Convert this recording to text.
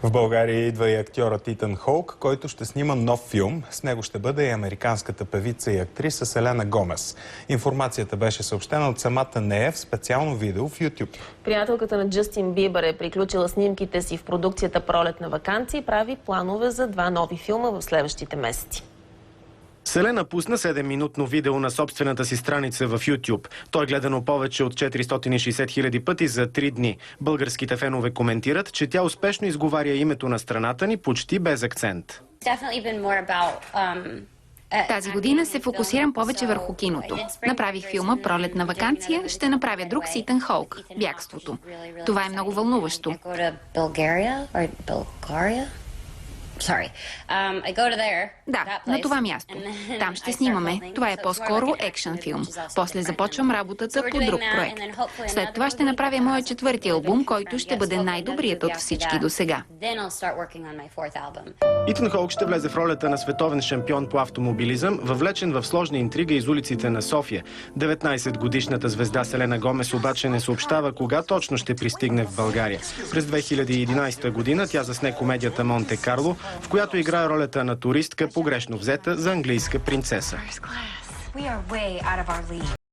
В България идва и актьорът Итан Хоук, който ще снима нов филм. С него ще бъде и американската певица и актриса Селена Гомес. Информацията беше съобщена от самата нея в специално видео в YouTube. Приятелката на Джастин Бибър е приключила снимките си в продукцията "Пролетна ваканция" и прави планове за 2 нови филма в следващите месеци. Селена пусна 7-минутно видео на собствената си страница в YouTube. Той е гледано повече от 460 000 пъти за 3 дни. Българските фенове коментират, че тя успешно изговаря името на страната ни почти без акцент. Тази година се фокусирам повече върху киното. Направих филма "Пролетна ваканция", ще направя друг с Итан Хоук – "Бягството". Това е много вълнуващо. Да, на това място. Там ще снимаме. Това е по-скоро екшън филм. После започвам работата по друг проект. След това ще направя моя 4-ти албум, който ще бъде най-добрият от всички досега. Итан Хоук ще влезе в ролята на световен шампион по автомобилизъм, въвлечен в сложна интрига из улиците на София. 19-годишната звезда Селена Гомес обаче не съобщава кога точно ще пристигне в България. През 2011 година тя засне комедията "Монте Карло", в която играе ролята на туристка, погрешно взета за английска принцеса.